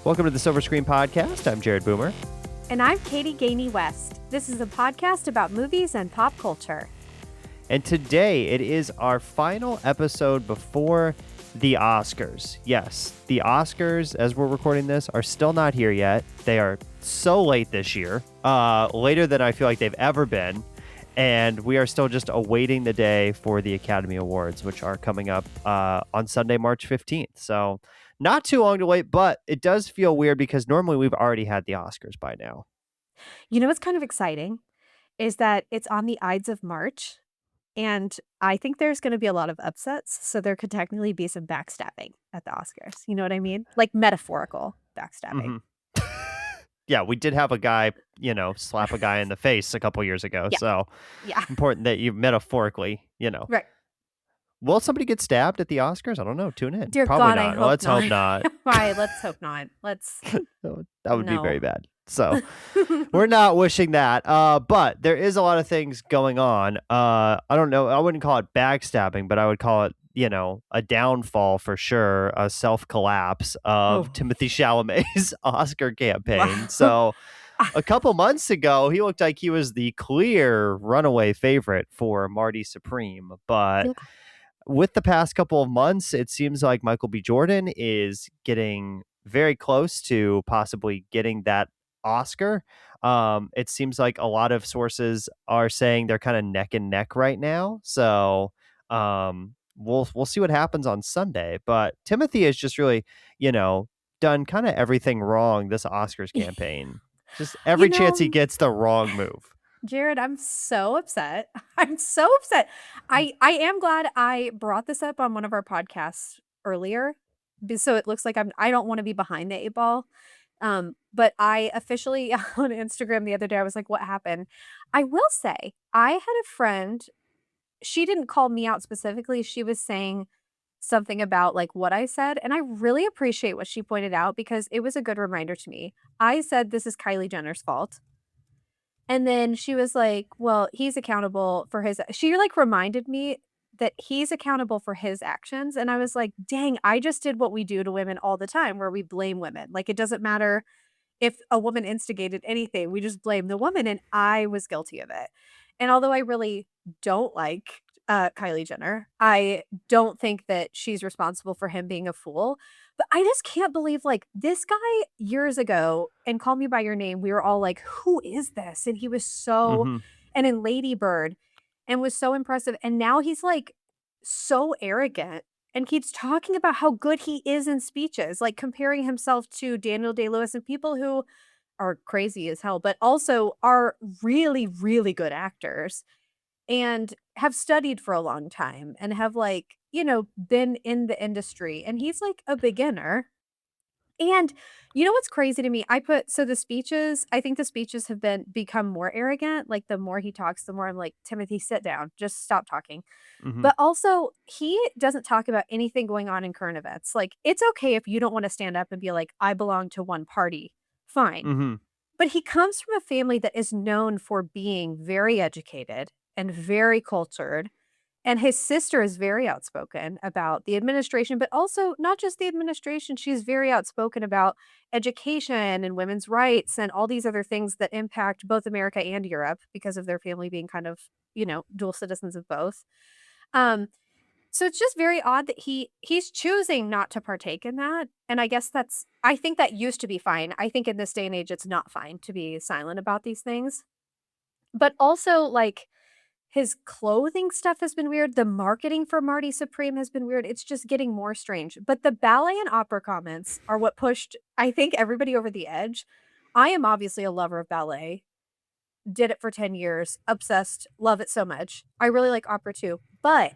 Welcome to the Silver Screen Podcast. I'm Jared Boomer. And I'm Katie Gainey West. This is a podcast about movies and pop culture. And today it is our final episode before the Oscars. Yes, the Oscars, as we're recording this, are still not here yet. They are so late this year, later than I feel like they've ever been. And we are still just awaiting the day for the Academy Awards, which are coming up on Sunday, March 15th. So not too long to wait, but it does feel weird because normally we've already had the Oscars by now. You know what's kind of exciting is that it's on the Ides of March, and I think there's going to be a lot of upsets, so there could technically be some backstabbing at the Oscars. You know what I mean? Like metaphorical backstabbing. Mm-hmm. Yeah, we did have a guy, slap a guy in the face a couple years ago. Yeah. So Yeah. important that you metaphorically, Right. Will somebody get stabbed at the Oscars? I don't know. Tune in. Dear Probably God, not. I hope Let's not. hope not. Why? Let's hope not. Let's. That would be No. very bad. So we're not wishing that. But there is a lot of things going on. I don't know. I wouldn't call it backstabbing, but I would call it, a downfall for sure, a self-collapse of Timothée Chalamet's Oscar campaign. Wow. So a couple months ago, he looked like he was the clear runaway favorite for Marty Supreme. But with the past couple of months, it seems like Michael B. Jordan is getting very close to possibly getting that Oscar. It seems like a lot of sources are saying they're kind of neck and neck right now. So we'll see what happens on Sunday. But Timothy has just really, done kind of everything wrong this Oscars campaign. Just every chance he gets the wrong move. Jared, I'm so upset. I'm so upset. I am glad I brought this up on one of our podcasts earlier, so it looks like I don't want to be behind the eight ball. But I officially on Instagram the other day, I was like, what happened? I will say I had a friend. She didn't call me out specifically. She was saying something about like what I said. And I really appreciate what she pointed out because it was a good reminder to me. I said, this is Kylie Jenner's fault. And then she was like, well, he's accountable for she like reminded me that he's accountable for his actions. And I was like, dang, I just did what we do to women all the time where we blame women. Like, it doesn't matter if a woman instigated anything, we just blame the woman. And I was guilty of it. And although I really don't like Kylie Jenner, I don't think that she's responsible for him being a fool. But I just can't believe, like, this guy years ago, and Call Me By Your Name, we were all like, who is this? And he was so, and in Lady Bird, and was so impressive. And now he's like so arrogant and keeps talking about how good he is in speeches, like comparing himself to Daniel Day-Lewis and people who are crazy as hell, but also are really, really good actors and have studied for a long time and have like, been in the industry. And he's like a beginner. And you know what's crazy to me? I think the speeches have become more arrogant. Like the more he talks, the more I'm like, Timothy, sit down, just stop talking. But also he doesn't talk about anything going on in current events. Like, it's okay if you don't want to stand up and be like, I belong to one party. Fine. But he comes from a family that is known for being very educated and very cultured. And his sister is very outspoken about the administration, but also not just the administration. She's very outspoken about education and women's rights and all these other things that impact both America and Europe because of their family being kind of, dual citizens of both. So it's just very odd that he's choosing not to partake in that. And I guess I think that used to be fine. I think in this day and age, it's not fine to be silent about these things. But also, like, his clothing stuff has been weird. The marketing for Marty Supreme has been weird. It's just getting more strange. But the ballet and opera comments are what pushed, I think, everybody over the edge. I am obviously a lover of ballet. Did it for 10 years. Obsessed. Love it so much. I really like opera too. But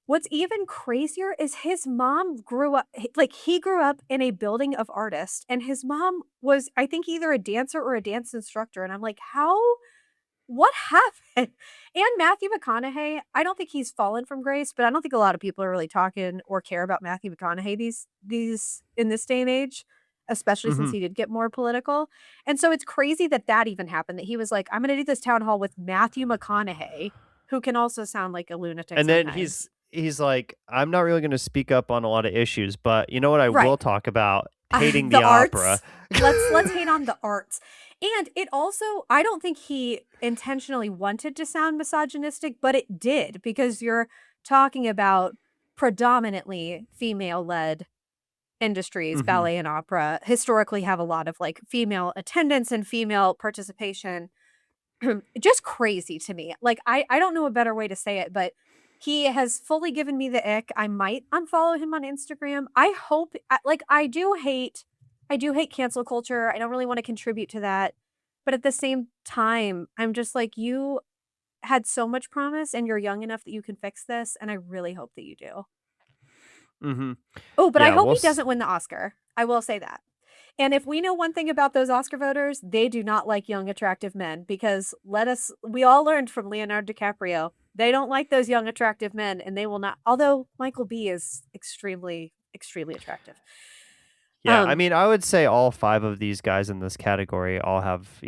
what's even crazier is his mom grew up, like, he grew up in a building of artists. And his mom was, I think, either a dancer or a dance instructor. And I'm like, what happened? And Matthew McConaughey, I don't think he's fallen from grace, but I don't think a lot of people are really talking or care about Matthew McConaughey these in this day and age, especially since he did get more political. And so it's crazy that even happened, that he was like, I'm going to do this town hall with Matthew McConaughey, who can also sound like a lunatic And sometimes. then he's like, I'm not really going to speak up on a lot of issues, but you know what I will talk about? hating The the opera. arts. Let's hate on the arts. And it also, I don't think he intentionally wanted to sound misogynistic, but it did, because you're talking about predominantly female-led industries. Hmm. Ballet and opera historically have a lot of like female attendance and female participation. Just crazy to me. Like, I don't know a better way to say it, but he has fully given me the ick. I might unfollow him on Instagram. I hope like I do hate cancel culture. I don't really want to contribute to that. But at the same time, I'm just like, you had so much promise and you're young enough that you can fix this, and I really hope that you do. Hmm. Oh, but I Yeah, hope he doesn't win the Oscar. I will say that. And if we know one thing about those Oscar voters, they do not like young, attractive men, because we all learned from Leonardo DiCaprio. They don't like those young, attractive men, and they will not, although Michael B is extremely, extremely attractive. Yeah, I Um, mean, I would say all 5 of these guys in this category all have,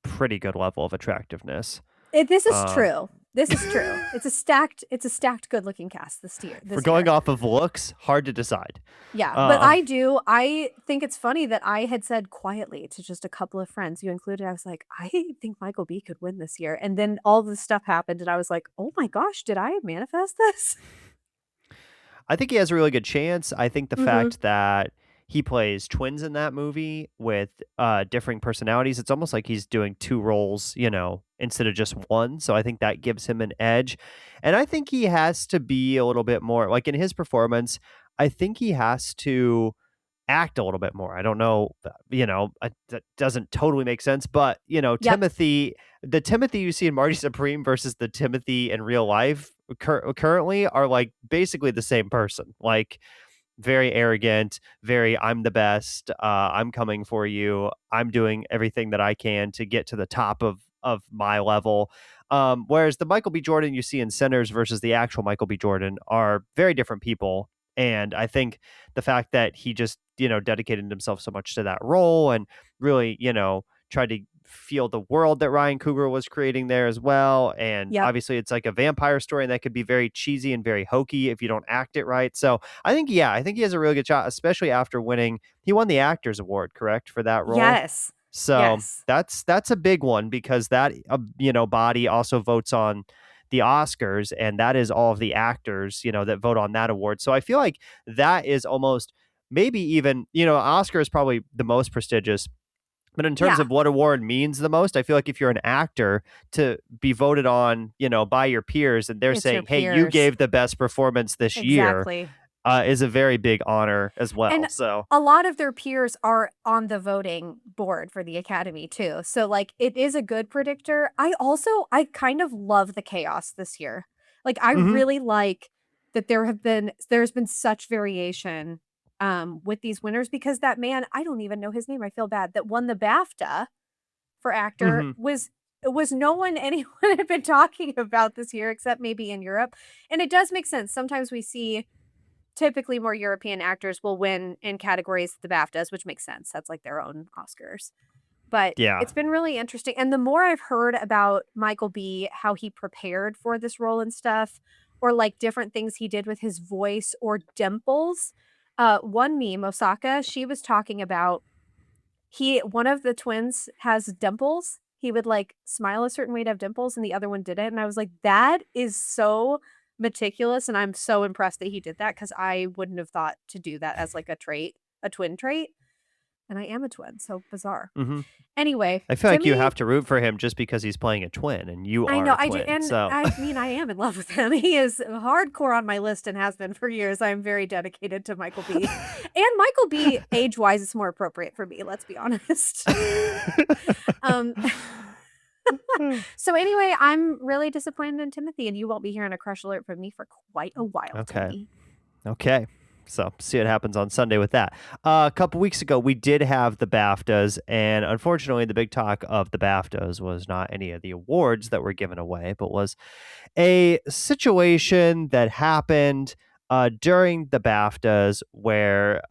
pretty good level of attractiveness. this is Um, true. This is true. It's a stacked good looking cast for this going year. off of looks, hard to decide. Yeah, but Um, I think it's funny that I had said quietly to just a couple of friends, you included, I was like, "I think Michael B could win this year." And then all this stuff happened and I was like, "Oh my gosh, did I manifest this?" I think he has a really good chance. I think the Mhm. fact that he plays twins in that movie with differing personalities, it's almost like he's doing 2 roles, instead of just one. So I think that gives him an edge. And I think he has to be a little bit more like in his performance, I think he has to act a little bit more. I don't know, that doesn't totally make sense, but Yep. The Timothy you see in Marty Supreme versus the Timothy in real life currently are like basically the same person. Like very arrogant, very I'm the best, I'm coming for you, I'm doing everything that I can to get to the top of my level. Whereas the Michael B. Jordan you see in Sinners versus the actual Michael B. Jordan are very different people. And I think the fact that he just, dedicated himself so much to that role and really, tried to feel the world that Ryan Coogler was creating there as well. And Yep. obviously it's like a vampire story and that could be very cheesy and very hokey if you don't act it right. So I think he has a really good shot, especially after winning. He won the Actors Award, correct, for that role. Yes. So Yes. that's a big one because that body also votes on the Oscars, and that is all of the actors that vote on that award. So I feel like that is almost maybe even Oscar is probably the most prestigious. But in terms Yeah. of what award means the most, I feel like if you're an actor to be voted on, by your peers and they're It's your saying, "Hey, you peers. gave the best performance this year," Exactly. is a very big honor as well. And So, a lot of their peers are on the voting board for the Academy too. So like it is a good predictor. I kind of love the chaos this year. Like I mhm, really like that there's been such variation with these winners, because that man, I don't even know his name. I feel bad, that won the BAFTA for actor mhm, was no one anyone had been talking about this year except maybe in Europe. And it does make sense. Sometimes we see typically more European actors will win in categories the BAFTAs, which makes sense. That's like their own Oscars. But yeah, it's been really interesting. And the more I've heard about Michael B, how he prepared for this role and stuff, or like different things he did with his voice or dimples. One meme, Osaka, she was talking about one of the twins has dimples. He would like smile a certain way to have dimples and the other one didn't. And I was like, that is so meticulous. And I'm so impressed that he did that, because I wouldn't have thought to do that as like a trait, a twin trait. And I am a twin, so bizarre. mhm. Anyway, I feel to like you me, have to root for him just because he's playing a twin and you I are know a I do. twin. And So, I mean, I am in love with him. He is hardcore on my list and has been for years. I'm very dedicated to Michael B. And Michael B, age wise, is more appropriate for me. Let's be honest. Um, So anyway, I'm really disappointed in Timothy, and you won't be hearing a crush alert from me for quite a while, okay. Tony. Okay. So, see what happens on Sunday with that. A couple weeks ago, we did have the BAFTAs, and unfortunately, the big talk of the BAFTAs was not any of the awards that were given away, but was a situation that happened during the BAFTAs where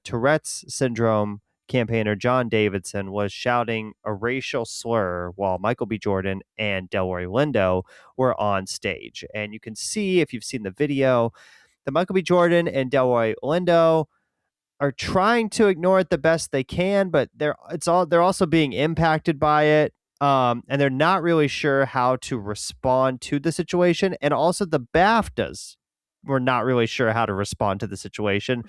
Tourette's syndrome campaigner John Davidson was shouting a racial slur while Michael B. Jordan and Delroy Lindo were on stage. And you can see, if you've seen the video, that Michael B. Jordan and Delroy Lindo are trying to ignore it the best they can, but they're also being impacted by it. And they're not really sure how to respond to the situation. And also the BAFTAs were not really sure how to respond to the situation.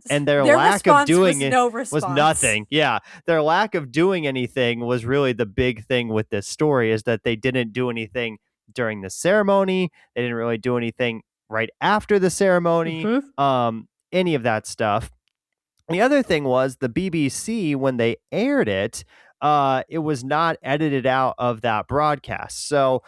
And their Their lack of response doing was it no was response. nothing. Yeah. Their lack of doing anything was really the big thing with this story, is that they didn't do anything during the ceremony. They didn't really do anything right after the ceremony. Mhm. Any of that stuff. The other thing was the BBC, when they aired it, it was not edited out of that broadcast. So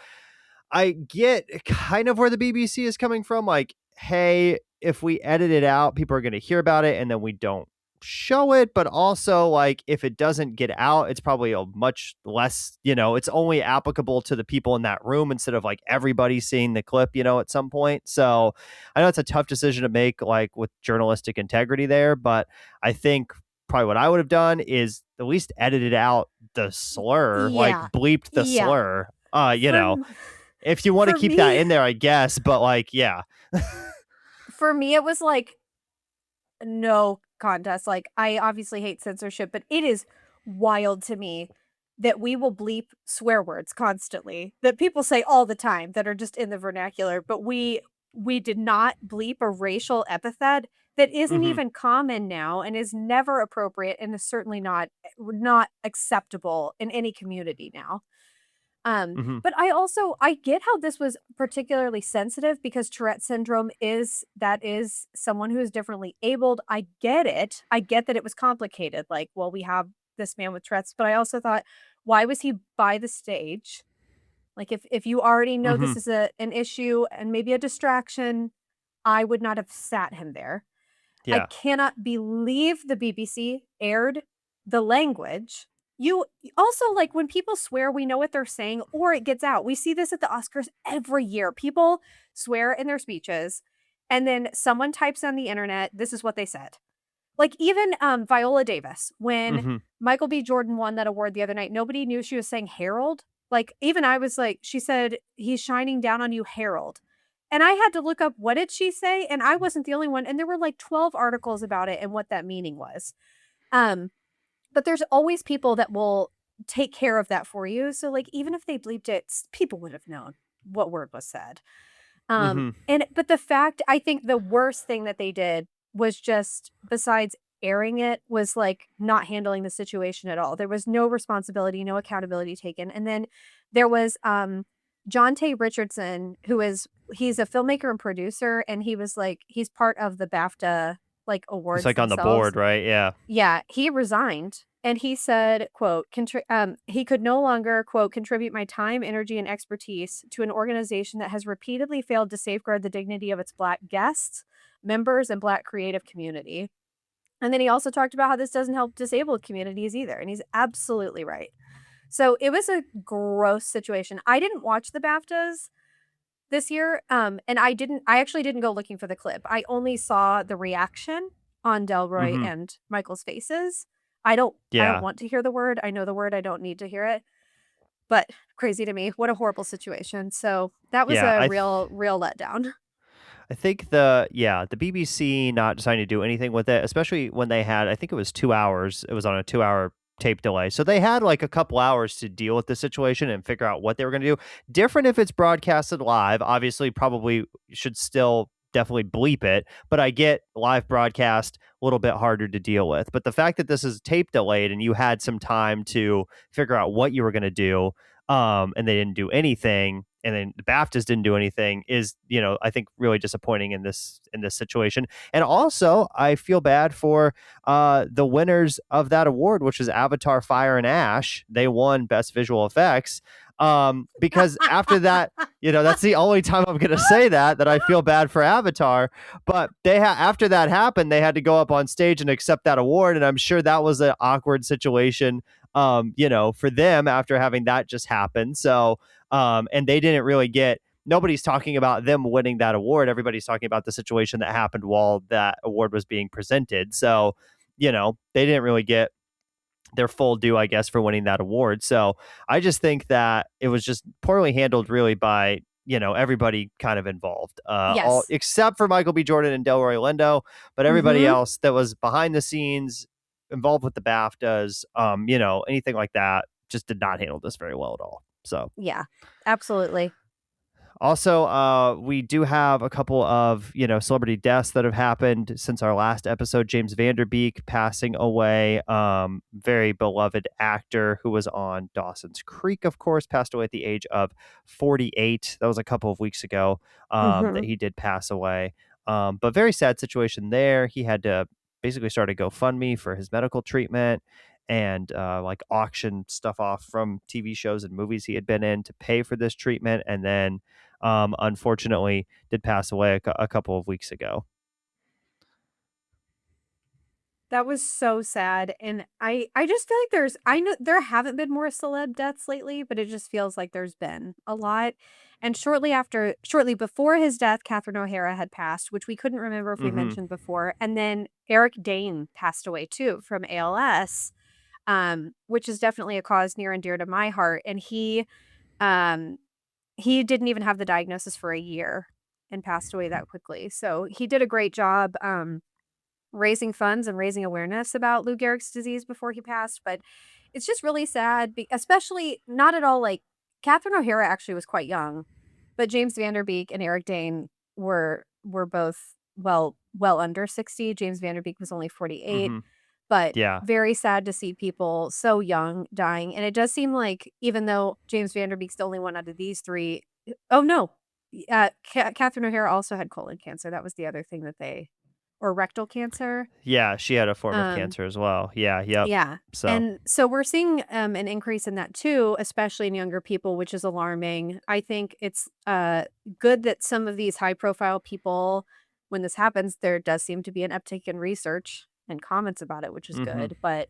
I get kind of where the BBC is coming from. Like, hey, if we edit it out, people are going to hear about it and then we don't show it. But also, like, if it doesn't get out, it's probably a much less, it's only applicable to the people in that room instead of like everybody seeing the clip, at some point. So I know it's a tough decision to make, like, with journalistic integrity there. But I think probably what I would have done is at least edited out the slur, like Yeah. bleeped the Yeah. slur. For If you want to for keep that me in there, I guess, but like, yeah. for me, it was like no contest. Like, I obviously hate censorship, but it is wild to me that we will bleep swear words constantly that people say all the time that are just in the vernacular, but we did not bleep a racial epithet that isn't Mhm. even common now and is never appropriate and is certainly not acceptable in any community now. Mhm. But I get how this was particularly sensitive because Tourette syndrome is someone who is differently abled. I get it. I get that it was complicated. Like, well, we have this man with Tourette's, but I also thought, why was he by the stage? Like, if you already know this Mhm. is an issue and maybe a distraction, I would not have sat him there. I Yeah. cannot believe the BBC aired the language. You also, like, when people swear, we know what they're saying or it gets out. We see this at the Oscars every year. People swear in their speeches and then someone types on the internet, this is what they said. Like, even Viola Davis, when Mhm. Michael B. Jordan won that award the other night, nobody knew she was saying Harold. Like, even I was like, she said, "He's shining down on you, Harold." And I had to look up what did she say, and I wasn't the only one. And there were like 12 articles about it and what that meaning was. Um, but there's always people that will take care of that for you. So, like, even if they bleeped it, people would have known what word was said. Mhm. And but the fact I think the worst thing that they did was just besides airing it was like not handling the situation at all. There was no responsibility, no accountability taken. And then there was John Tay Richardson, he's a filmmaker and producer, and he was like he's part of the BAFTA like He's awards like on the themselves. board, right? Yeah. Yeah, he resigned and he said, quote, he could no longer, quote, contribute my time, energy, and expertise to an organization that has repeatedly failed to safeguard the dignity of its Black guests, members, and Black creative community. And then he also talked about how this doesn't help disabled communities either. And he's absolutely right. So it was a gross situation. I didn't watch the BAFTAs this year. And I actually didn't go looking for the clip. I only saw the reaction on Delroy Mhm. and Michael's faces. I don't Yeah. want to hear the word. I know the word. I don't need to hear it. But crazy to me. What a horrible situation. So that was Yeah. a real letdown. I think the BBC not deciding to do anything with it, especially when they had, I think it was 2 hours. It was on a 2 hour tape delay, so they had like a couple hours to deal with the situation and figure out what they were going to do. Different if it's broadcasted live. Obviously, probably should still definitely bleep it, but I get live broadcast a little bit harder to deal with. But the fact that this is tape delayed and you had some time to figure out what you were going to do, and they didn't do anything, and then the BAFTAs didn't do anything, is, I think really disappointing in this situation. And also, I feel bad for the winners of that award, which is Avatar: Fire and Ash. They won Best Visual Effects. Because after that, that's the only time I'm going to say that I feel bad for Avatar. But after that happened, they had to go up on stage and accept that award, and I'm sure that was an awkward situation, for them after having that just happen. So, and they didn't really nobody's talking about them winning that award. Everybody's talking about the situation that happened while that award was being presented. So, they didn't really get their full due, I guess, for winning that award. So I just think that it was just poorly handled, really, by everybody kind of involved, all Yes. except for Michael B. Jordan and Delroy Lindo, but everybody Mhm. else that was behind the scenes, involved with the BAFTAs, anything like that, just did not handle this very well at all. So Yeah. Absolutely. also, we do have a couple of celebrity deaths that have happened since our last episode. James Vanderbeek passing away, very beloved actor who was on Dawson's Creek, of course, passed away at the age of 48. That was a couple of weeks ago, that Mhm. he did pass away. But very sad situation there. He had to basically start a GoFundMe for his medical treatment and like auction stuff off from TV shows and movies he had been in to pay for this treatment, and then unfortunately did pass away a couple of weeks ago. That was so sad, and I just feel like I know there haven't been more celeb deaths lately, but it just feels like there's been a lot, and shortly before his death, Catherine O'Hara had passed, which we couldn't remember if we Hmm. mentioned before, and then Eric Dane passed away too from ALS, which is definitely a cause near and dear to my heart, and um, he didn't even have the diagnosis for a year and passed away that quickly, so he did a great job, raising funds and raising awareness about Lou Gehrig's disease before he passed, but it's just really sad, especially not at all like Catherine O'Hara actually was quite young, but James Vanderbeek and Eric Dane were both well under 60. James Vanderbeek was only 48, Hmm. but Yeah. very sad to see people so young dying. And it does seem like even though James Vanderbeek's the only one out of these three, oh no, Catherine O'Hara also had colon cancer. That was the other thing that they or rectal cancer. Yeah, she had a form of Um, cancer as well. Yeah, yep. yeah. So, And so we're seeing an increase in that too, especially in younger people, which is alarming. I think it's good that some of these high profile people, when this happens, there does seem to be an uptick in research and comments about it, which is hmm. good. But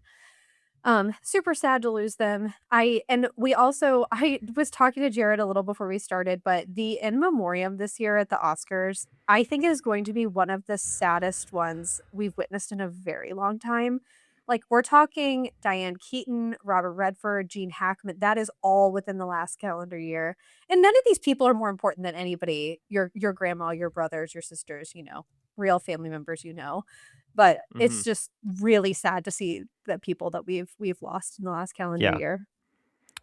super sad to lose them. I was talking to Jared a little before we started, but the in memoriam this year at the Oscars, I think is going to be one of the saddest ones we've witnessed in a very long time. Like we're talking Diane Keaton, Robert Redford, Gene Hackman. That is all within the last calendar year. And none of these people are more important than anybody, your grandma, your brothers, your sisters, real family members, but Hmm. it's just really sad to see the people that we've lost in the last calendar Yeah. year.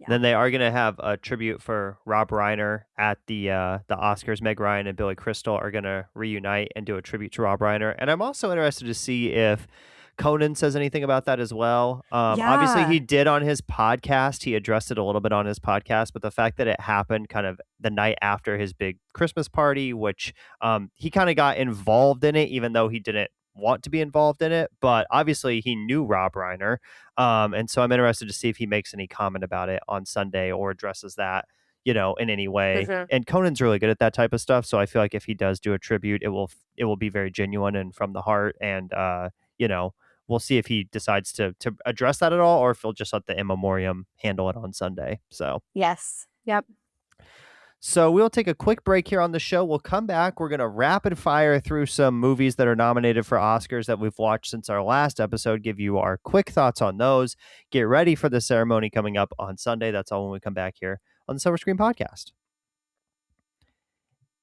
Yeah. Then they are going to have a tribute for Rob Reiner at the Oscars. Meg Ryan and Billy Crystal are going to reunite and do a tribute to Rob Reiner. And I'm also interested to see if Conan says anything about that as well. Obviously, he Yeah. did on his podcast. He addressed it a little bit on his podcast, but the fact that it happened kind of the night after his big Christmas party, which he kind of got involved in it, even though he didn't want to be involved in it. But obviously, he knew Rob Reiner. And so I'm interested to see if he makes any comment about it on Sunday or addresses that, in any For way. sure. And Conan's really good at that type of stuff. So I feel like if he does do a tribute, it will be very genuine and from the heart. And, we'll see if he decides to address that at all, or if he'll just let the in memoriam handle it on Sunday. Yes. Yep. So we'll take a quick break here on the show. We'll come back. We're going to rapid fire through some movies that are nominated for Oscars that we've watched since our last episode, give you our quick thoughts on those. Get ready for the ceremony coming up on Sunday. That's all when we come back here on the Silver Screen Podcast.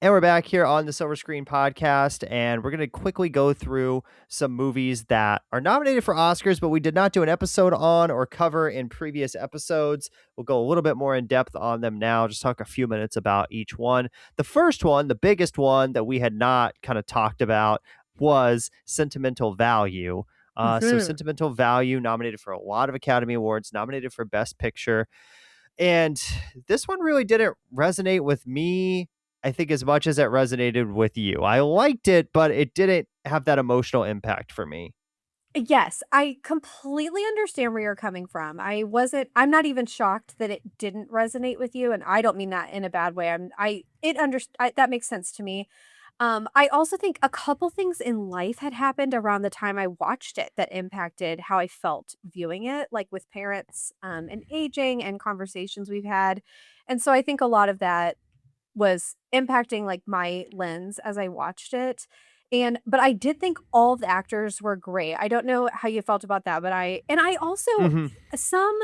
And we're back here on the Silver Screen Podcast, and we're going to quickly go through some movies that are nominated for Oscars, but we did not do an episode on or cover in previous episodes. We'll go a little bit more in depth on them now, just talk a few minutes about each one. The first one, the biggest one that we had not kind of talked about, was Sentimental Value. So Mhm. Sentimental Value nominated for a lot of Academy Awards, nominated for Best Picture. And this one really didn't resonate with me, I think, as much as it resonated with you. I liked it, but it didn't have that emotional impact for me. Yes, I completely understand where you're coming from. I'm not even shocked that it didn't resonate with you, and I don't mean that in a bad way. That makes sense to me. I also think a couple things in life had happened around the time I watched it that impacted how I felt viewing it, like with parents, and aging and conversations we've had. And so I think a lot of that was impacting, like, my lens as I watched it, but I did think all of the actors were great. I don't know how you felt about that, but I also Hmm. some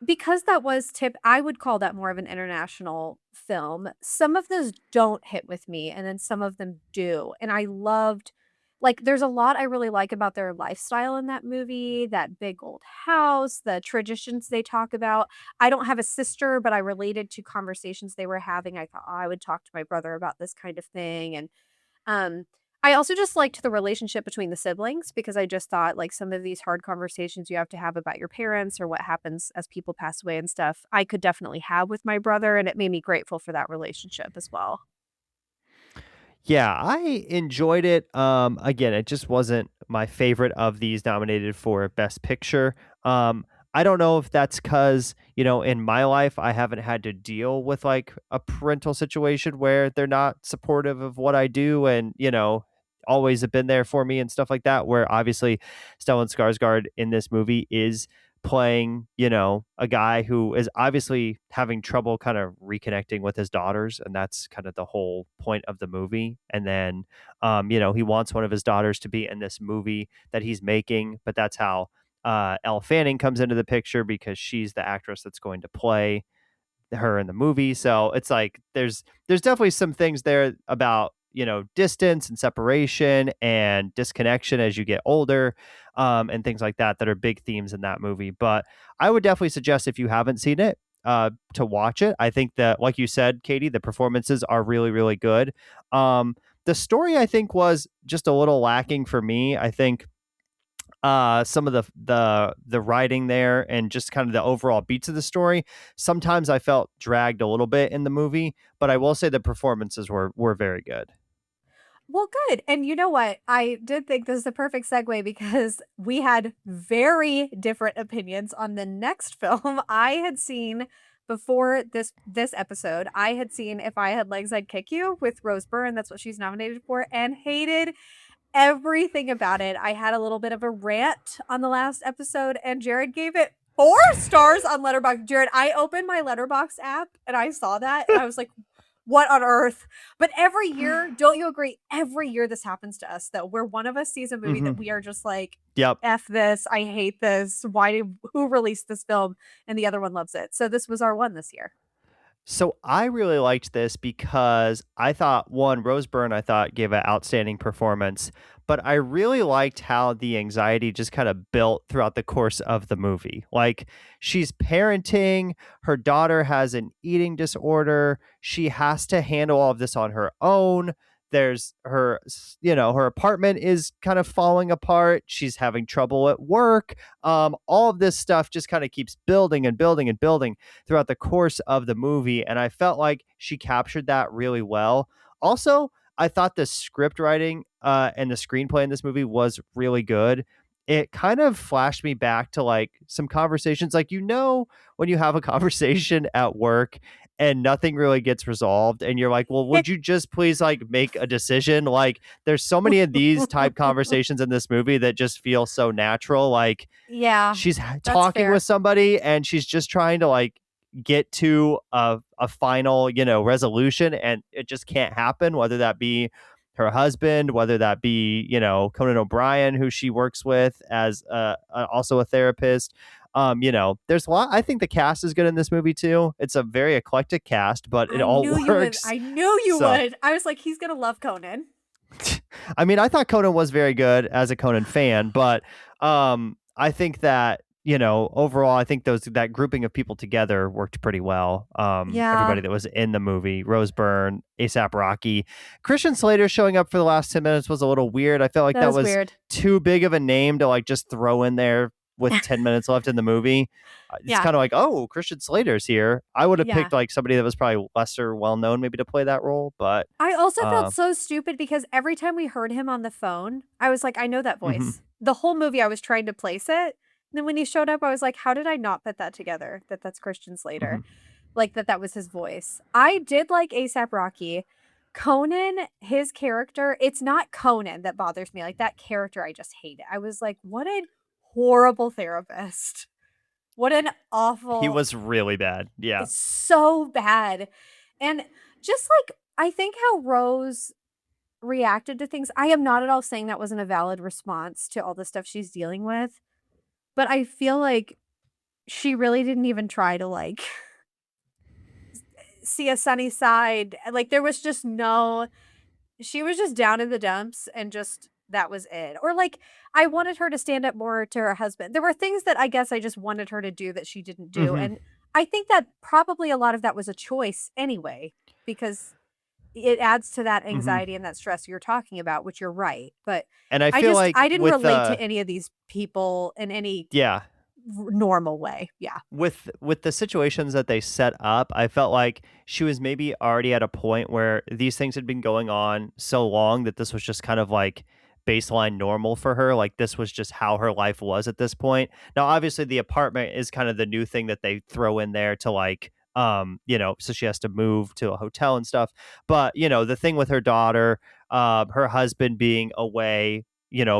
because that was I would call that more of an international film. Some of those don't hit with me, and then some of them do, and I loved like, there's a lot I really like about their lifestyle in that movie, that big old house, the traditions they talk about. I don't have a sister, but I related to conversations they were having. I thought, "Oh, I would talk to my brother about this kind of thing," and um, I also just liked the relationship between the siblings because I just thought, like, some of these hard conversations you have to have about your parents or what happens as people pass away and stuff, I could definitely have with my brother, and it made me grateful for that relationship as well. Yeah, I enjoyed it. Again, it just wasn't my favorite of these nominated for Best Picture. I don't know if that's because, in my life, I haven't had to deal with like a parental situation where they're not supportive of what I do and, always have been there for me and stuff like that. Where obviously Stellan Skarsgård in this movie is playing, a guy who is obviously having trouble kind of reconnecting with his daughters. And that's kind of the whole point of the movie. And then, he wants one of his daughters to be in this movie that he's making, but that's how Elle Fanning comes into the picture because she's the actress that's going to play her in the movie. So it's like there's definitely some things there about distance and separation and disconnection as you get older, and things like that that are big themes in that movie. But I would definitely suggest if you haven't seen it, to watch it. I think that, like you said, Katie, the performances are really really good. The story I think was just a little lacking for me. I think some of the writing there and just kind of the overall beats of the story, sometimes I felt dragged a little bit in the movie, but I will say the performances were very good. Well, good, and you know what? I did think this is a perfect segue because we had very different opinions on the next film I had seen before this episode. I had seen If I Had Legs, I'd Kick You with Rose Byrne, that's what she's nominated for, and hated everything about it. I had a little bit of a rant on the last episode, and Jared gave it 4 stars on Letterboxd. Jared, I opened my Letterboxd app, and I saw that, and I was like, "What on earth?" But every year, don't you agree? Every year this happens to us, though, where one of us sees a movie that Mhm. we are just like, Yep. "F this, I hate this, who released this film?" And the other one loves it. So this was our one this year. So I really liked this because I thought, one, Rose Byrne, I thought gave an outstanding performance, but I really liked how the anxiety just kind of built throughout the course of the movie. Like, she's parenting, her daughter has an eating disorder, she has to handle all of this on her own. There's her apartment is kind of falling apart. She's having trouble at work. All of this stuff just kind of keeps building and building and building throughout the course of the movie. And I felt like she captured that really well. Also, I thought the script writing and the screenplay in this movie was really good. It kind of flashed me back to like some conversations, like, when you have a conversation at work and nothing really gets resolved, and you're like, well, would you just please like make a decision? Like, there's so many of these type conversations in this movie that just feel so natural. Like, Yeah, she's that's talking with fair. somebody and she's just trying to like get to a final resolution, and it just can't happen, whether that be her husband, whether that be Conan O'Brien, who she works with as also a therapist. There's a lot. I think the cast is good in this movie too. It's a very eclectic cast, but it I all knew you would. works. I knew you So would. I was like, "He's gonna love Conan." I mean, I thought Conan was very good as a Conan fan, but I think that overall, I think that grouping of people together worked pretty well. Yeah, Everybody that was in the movie, Rose Byrne, ASAP Rocky, Christian Slater showing up for the last 10 minutes was a little weird. I felt like that that was was weird. too big of a name to like just throw in there with 10 minutes left in the movie. It's Yeah, kind of like, oh, Christian Slater's here. I would have yeah. picked like somebody that was probably lesser well known, maybe to play that role, but. I also felt Uh, so stupid because every time we heard him on the phone, I was like, "I know that mhm, voice." The whole movie, I was trying to place it. Then when he showed up, I was like, "How did I not put that together? That that's Christian Slater, mhm. like that was his voice." I did like ASAP Rocky. Conan, his character, it's not Conan that bothers me. Like that character, I just hate it. I was like, "What a horrible therapist! What an He awful." was really bad. Yeah. It's so bad, and just like I think how Rose reacted to things. I am not at all saying that wasn't a valid response to all the stuff she's dealing with, but I feel like she really didn't even try to, like, see a sunny side. Like, there was just no she was just down in the dumps and just that was it. Or, like, I wanted her to stand up more to her husband. There were things that I guess I just wanted her to do that she didn't do, Mhm. and I think that probably a lot of that was a choice anyway, because it adds to that Mhm. anxiety and that stress you're talking about, which you're right, but And I feel like I didn't with relate to any of these people in any yeah. normal way. Yeah. With the situations that they set up, I felt like she was maybe already at a point where these things had been going on so long that this was just kind of like baseline normal for her. Like this was just how her life was at this point. Now, obviously, the apartment is kind of the new thing that they throw in there to like, so she has to move to a hotel and stuff. But the thing with her daughter, her husband being away,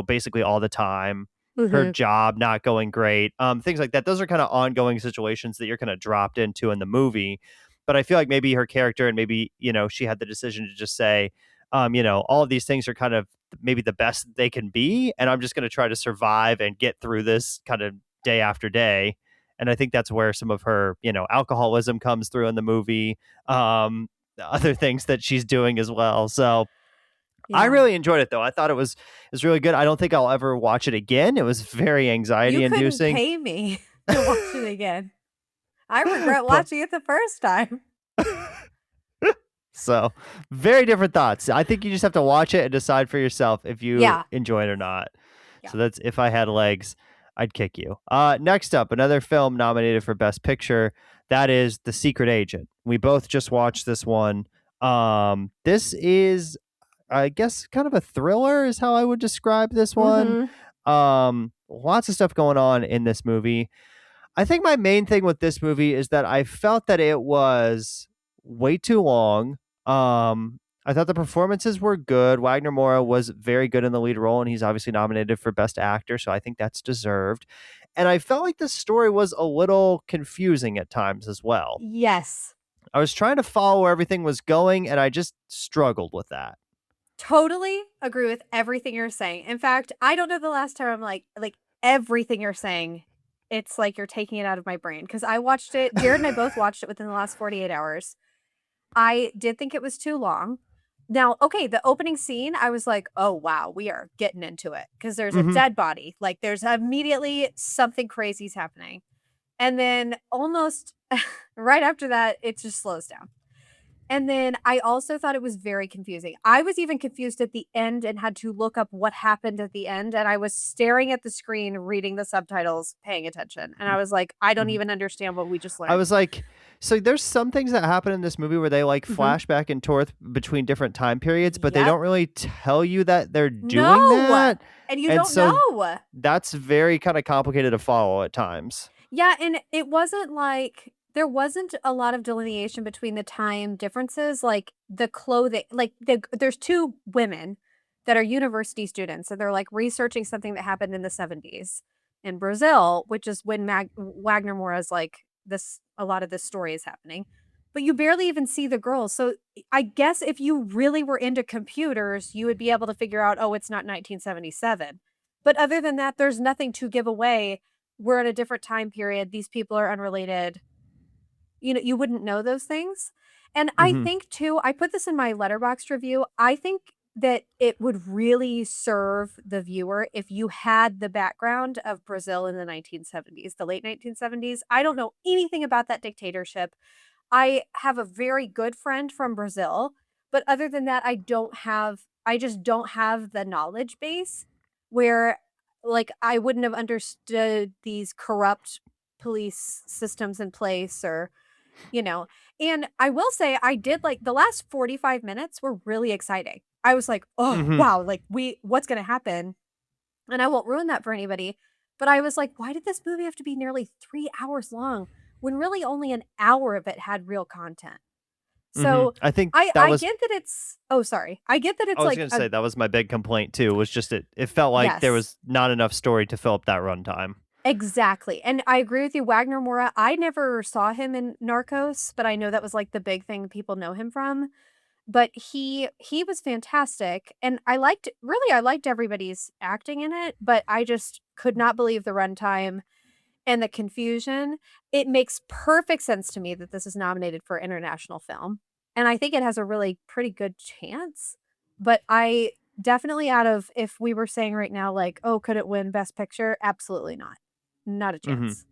basically all the time, her Mhm. job not going great, things like that. Those are kind of ongoing situations that you're kind of dropped into in the movie. But I feel like maybe her character and maybe, she had the decision to just say, all of these things are kind of maybe the best they can be. And I'm just going to try to survive and get through this kind of day after day. And I think that's where some of her, alcoholism comes through in the movie. Other things that she's doing as well. So I Yeah. really enjoyed it though. I thought it was really good. I don't think I'll ever watch it again. It was very You anxiety couldn't inducing. pay me to watch it again. I regret But watching it the first time. so very different thoughts. I think you just have to watch it and decide for yourself if you Yeah. enjoy it or not. Yeah. So that's If I Had Legs, I'd Kick You. Next up, another film nominated for Best Picture. That is The Secret Agent. We both just watched this one. This is, I guess, kind of a thriller is how I would describe this one. Mhm. Lots of stuff going on in this movie. I think my main thing with this movie is that I felt that it was way too long. I thought the performances were good. Wagner Moura was very good in the lead role, and he's obviously nominated for Best Actor, so I think that's deserved. And I felt like the story was a little confusing at times as well. Yes. I was trying to follow where everything was going, and I just struggled with that. Totally agree with everything you're saying. In fact, I don't know the last time I'm like everything you're saying, it's like you're taking it out of my brain because I watched it. Jared and I both watched it within the last 48 hours. I did think it was too long. Now, okay, the opening scene, I was like, "Oh wow, we are getting into it." Because there's a Hmm. dead body. Like there's immediately something crazy's happening. And then almost right after that, it just slows down. And then I also thought it was very confusing. I was even confused at the end and had to look up what happened at the end, and I was staring at the screen, reading the subtitles, paying attention, and I was like, "I don't even understand what we just I learned." was like, so there's some things that happen in this movie where they like Mhm. flash back and forth between different time periods, but they Yep. don't really tell you that they're doing No! that. And you And don't so know. that's very kind of complicated to follow at times. Yeah, and it wasn't like there wasn't a lot of delineation between the time differences, like, the clothing like, there's 2 women that are university students, and they're, like, researching something that happened in the '70s in Brazil, which is when Wagner Moura's, like, this a lot of this story is happening, but you barely even see the girls, so, I guess if you really were into computers, you would be able to figure out, "Oh, it's not 1977." But other than that, there's nothing to give away. We're in a different time period. These people are unrelated. You know, you wouldn't know those things. And I Hmm. think too, I put this in my letterbox review. I think that it would really serve the viewer if you had the background of Brazil in the 1970s, the late 1970s. I don't know anything about that dictatorship. I have a very good friend from Brazil, but other than that, I just don't have the knowledge base where like I wouldn't have understood these corrupt police systems in place or, you know. And I will say I did like the last 45 minutes were really exciting. I was like, "Oh, Hmm. wow, like what's going to happen?" And I won't ruin that for anybody, but I was like, "Why did this movie have to be nearly 3 hours long when really only an hour of it had real content?" Hmm. So, I think I that I was, get that it's oh, sorry. I get that I it's was like going to a say that was my big complaint too, was just it felt like there yes, was not enough story to fill up that runtime. exactly, and I agree with you, Wagner Moura, I never saw him in Narcos, but I know that was, like, the big thing people know him from, but he was fantastic, and I liked everybody's acting in it, but I just could not believe the runtime. and the confusion, it makes perfect sense to me that this is nominated for international film, and I think it has a really pretty good chance, but I definitely out of if we were saying right now, like, "Oh, could it win Best Picture?" Absolutely not. Not a Mhm. chance.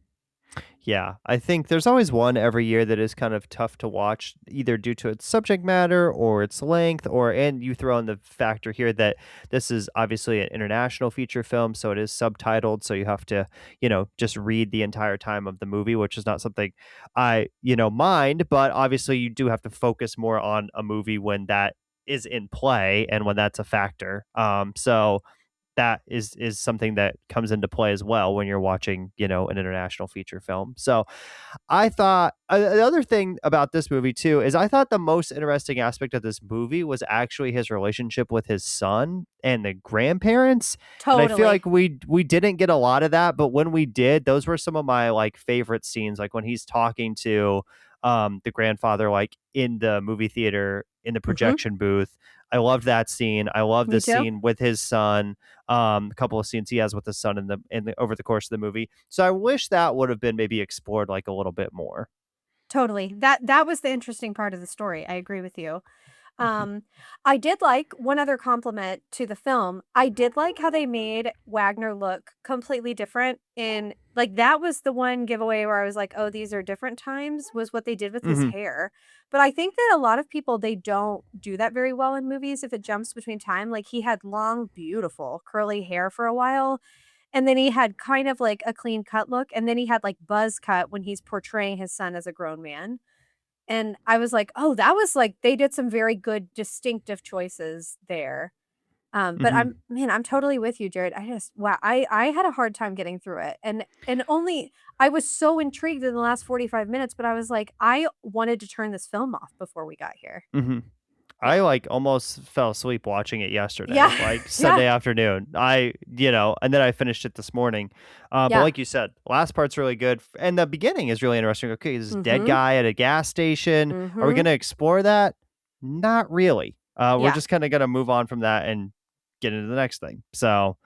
Yeah, I think there's always one every year that is kind of tough to watch, either due to its subject matter or its length, or and you throw in the factor here that this is obviously an international feature film, so it is subtitled, so you have to, just read the entire time of the movie, which is not something I, mind, but obviously you do have to focus more on a movie when that is in play and when that's a factor. So that is something that comes into play as well when you're watching, an international feature film. So I thought the other thing about this movie too is I thought the most interesting aspect of this movie was actually his relationship with his son and the grandparents. And I feel Totally. like we didn't get a lot of that, but when we did, those were some of my like favorite scenes. Like when he's talking to the grandfather, like in the movie theater in the Mhm. projection booth. I loved that scene. I love Me the too. scene with his son, a couple of scenes he has with his son in the over the course of the movie. So I wish that would have been maybe explored like a little bit more. Totally. That was the interesting part of the story, I agree with you. Mhm. Um, I did like one other compliment to the film. I did like how they made Wagner look completely different in like that was the one giveaway where I was like, "Oh, these are different times," was what they did with his Mhm. hair. But I think that a lot of people they don't do that very well in movies if it jumps between time. Like he had long, beautiful curly hair for a while, and then he had kind of like a clean cut look, and then he had like buzz cut when he's portraying his son as a grown man. And I was like, "Oh, that was like they did some very good distinctive choices there." But Mhm. I'm totally with you, Jared. I just wow, I had a hard time getting through it. And only I was so intrigued in the last 45 minutes, but I was like, I wanted to turn this film off before we got here. Mhm. I, Yeah. like, almost fell asleep watching it yesterday, Yeah. like, Yeah. Sunday afternoon. And then I finished it this morning. But Yeah. like you said, last part's really good, and the beginning is really interesting. Okay, this dead Mhm. guy at a gas station. Are we Mhm. gonna explore that? Not really. We're Yeah. just kinda gonna move on from that and get into the next thing. So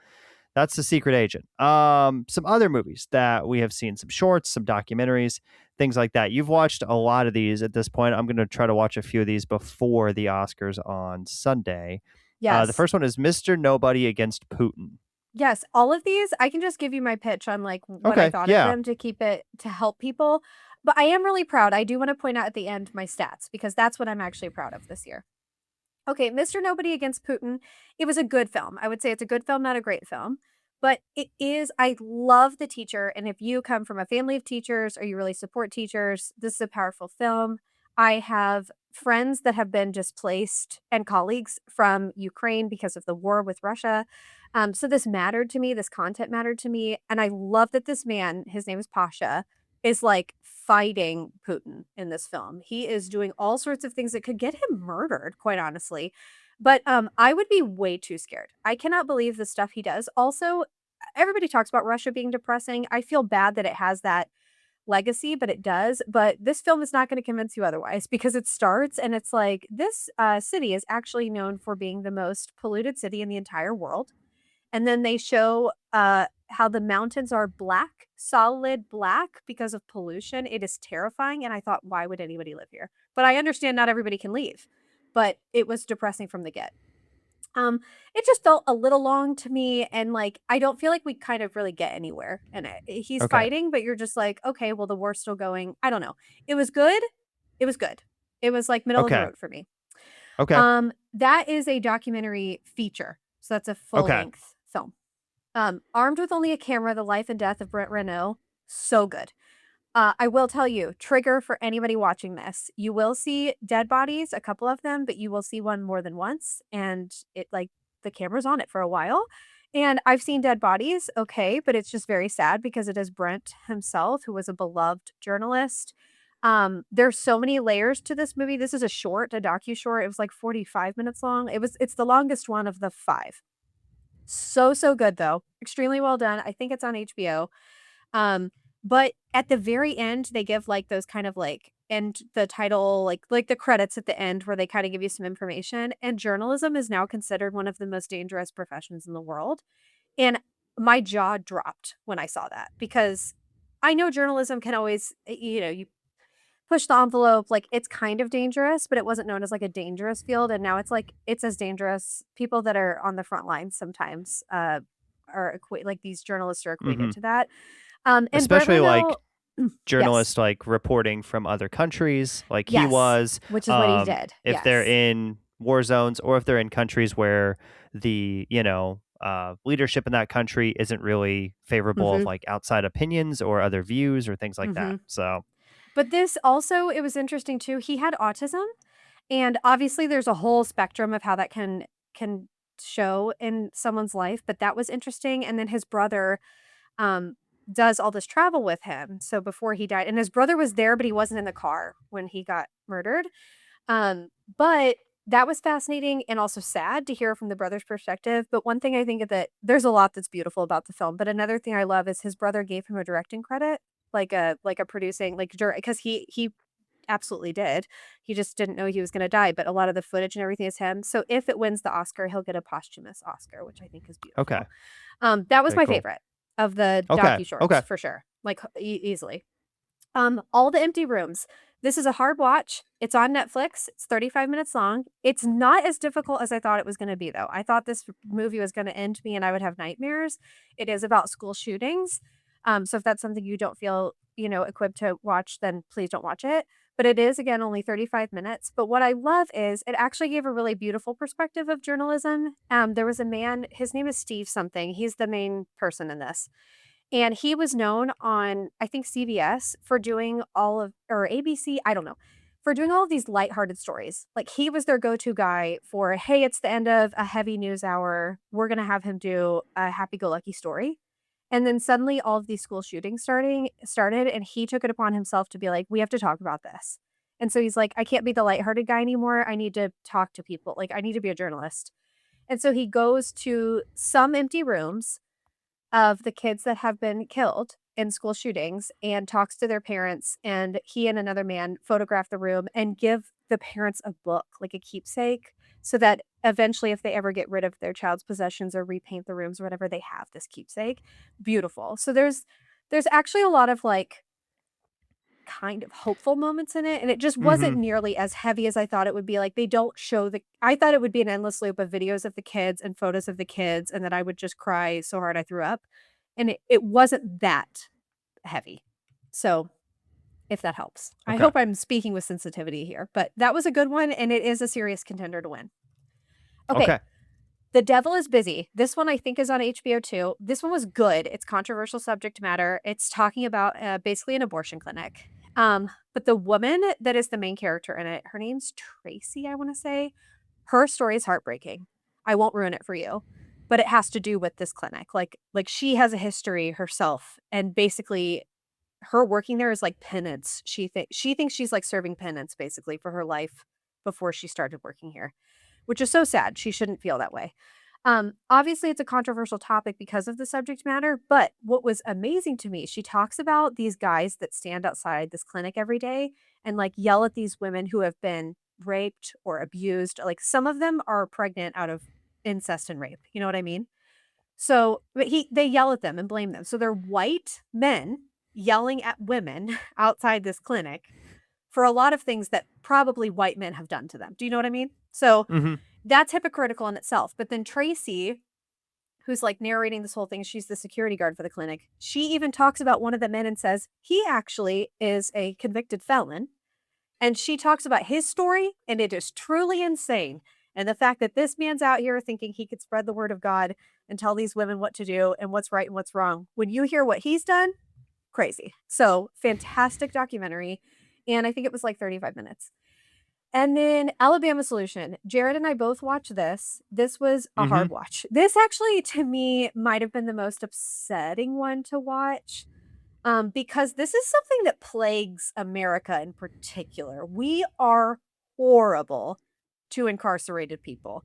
that's The Secret Agent. Some other movies that we have seen, some shorts, some documentaries, things like that. You've watched a lot of these at this point. I'm going to try to watch a few of these before the Oscars on Sunday. The Yes. first one is Mr. Nobody Against Putin. Yes, all of these, I can just give you my pitch on, like, what I Okay, thought of yeah. them to keep it to help people, but I am really proud. I do wanna point out at the end my stats because that's what I'm actually proud of this year. Okay, Mr. Nobody Against Putin, it was a good film. I would say it's a good film, not a great film, but it is I love the teacher, and if you come from a family of teachers or you really support teachers, this is a powerful film. I have friends that have been displaced and colleagues from Ukraine because of the war with Russia. So this mattered to me, this content mattered to me, and I love that this man, his name is Pasha, is like fighting Putin in this film. He is doing all sorts of things that could get him murdered, quite honestly. But I would be way too scared. I cannot believe the stuff he does. Also, everybody talks about Russia being depressing. I feel bad that it has that legacy, but it does. But this film is not going to convince you otherwise because it starts and it's like this city is actually known for being the most polluted city in the entire world, and then they show, how the mountains are black, solid black because of pollution. It is terrifying, and I thought, "Why would anybody live here?" But I understand not everybody can leave, but it was depressing from the get. Um, it just felt a little long to me, and, like, I don't feel like we kind of really get anywhere in it. He's Okay. fighting, but you're just like, "Okay, well, the war's still going." I don't know. It was good. It was good. It was, like, middle of the Okay. road for me. Okay. That is a documentary feature, so that's a Okay. full-length film. Armed with only a camera, the life and death of Brent Renault, so good. I will tell you, trigger for anybody watching this. You will see dead bodies, a couple of them, but you will see one more than once, and it like the camera's on it for a while. And I've seen dead bodies, okay, but it's just very sad because it is Brent himself, who was a beloved journalist. There's so many layers to this movie. This is a short, a docu short. It was like 45 minutes long. It's the longest one of the five. So, so good though. Extremely well done. I think it's on HBO. Um, but at the very end, they give like those kind of like end the title, like the credits at the end where they kind of give you some information. And journalism is now considered one of the most dangerous professions in the world. And my jaw dropped when I saw that because I know journalism can always, you push the envelope, like, it's kind of dangerous, but it wasn't known as, like, a dangerous field, and now it's, like, it's as dangerous. People that are on the front lines sometimes, are like, these journalists are equated Mhm. to that. And Brett Especially, like, Renault. Yes. journalists, like, reporting from other countries like he Yes, was, which is what he did. if they're Yes. in war zones or if they're in countries where leadership in that country isn't really favorable of, Mhm, like, outside opinions or other views or things like that. mhm. So But this also, it was interesting too, he had autism, and obviously there's a whole spectrum of how that can show in someone's life, but that was interesting, and then his brother, um, does all this travel with him, so before he died, and his brother was there, but he wasn't in the car when he got murdered, um, but that was fascinating and also sad to hear from the brother's perspective, but one thing I think that there's a lot that's beautiful about the film, but another thing I love is his brother gave him a directing credit, like a producing, like, because he absolutely did. He just didn't know he was gonna die, but a lot of the footage and everything is him. So if it wins the Oscar, he'll get a posthumous Oscar, which I think is okay, beautiful. That was very my cool. favorite of the Okay, docu-shorts okay. for sure, like, easily. All the Empty Rooms. This is a hard watch. It's on Netflix. It's 35 minutes long. It's not as difficult as I thought it was gonna be, though. I thought this movie was gonna end me and I would have nightmares. It is about school shootings. So if that's something you don't feel, equipped to watch, then please don't watch it. But it is, again, only 35 minutes. But what I love is it actually gave a really beautiful perspective of journalism. There was a man, his name is Steve something. He's the main person in this. And he was known on, I think, CBS for doing all of, or ABC, I don't know, for doing all of these lighthearted stories. Like, he was their go-to guy for, hey, it's the end of a heavy news hour. We're gonna have him do a happy-go-lucky story. And then suddenly all of these school shootings started, and he took it upon himself to be like, we have to talk about this. And so he's like, I can't be the lighthearted guy anymore. I need to talk to people. Like, I need to be a journalist. And so he goes to some empty rooms of the kids that have been killed in school shootings and talks to their parents, and he and another man photograph the room and give the parents a book, like a keepsake, so that eventually if they ever get rid of their child's possessions or repaint the rooms or whatever, they have this keepsake. Beautiful. So there's actually a lot of, like, kind of hopeful moments in it, and it just wasn't Mhm. nearly as heavy as I thought it would be. Like, they don't show the I thought it would be an endless loop of videos of the kids and photos of the kids, and that I would just cry so hard I threw up, and it wasn't that heavy. So, if that helps. I Okay, hope I'm speaking with sensitivity here, but that was a good one, and it is a serious contender to win. Okay, okay. The Devil is Busy. This one I think is on HBO too. This one was good. It's controversial subject matter. It's talking about, basically an abortion clinic. But the woman that is the main character in it, her name's Tracy, I want to say. Her story is heartbreaking. I won't ruin it for you, but it has to do with this clinic. Like she has a history herself, and basically her working there is like penance. She thinks she's like serving penance basically for her life before she started working here, which is so sad. She shouldn't feel that way. Obviously, it's a controversial topic because of the subject matter, but what was amazing to me, she talks about these guys that stand outside this clinic every day and like yell at these women who have been raped or abused. Like, some of them are pregnant out of incest and rape. You know what I mean? So, but they yell at them and blame them. So they're white men yelling at women outside this clinic for a lot of things that probably white men have done to them. Do you know what I mean? So Mhm. that's hypocritical in itself. But then Tracy, who's like narrating this whole thing, she's the security guard for the clinic. She even talks about one of the men and says, he actually is a convicted felon. And she talks about his story, and it is truly insane. And the fact that this man's out here thinking he could spread the word of God and tell these women what to do and what's right and what's wrong. When you hear what he's done, crazy. So, fantastic documentary. And I think it was like 35 minutes. And then Alabama Solution. Jared and I both watched this. This was a hard Mhm. watch. This actually, to me, might have been the most upsetting one to watch, because this is something that plagues America in particular. We are horrible to incarcerated people.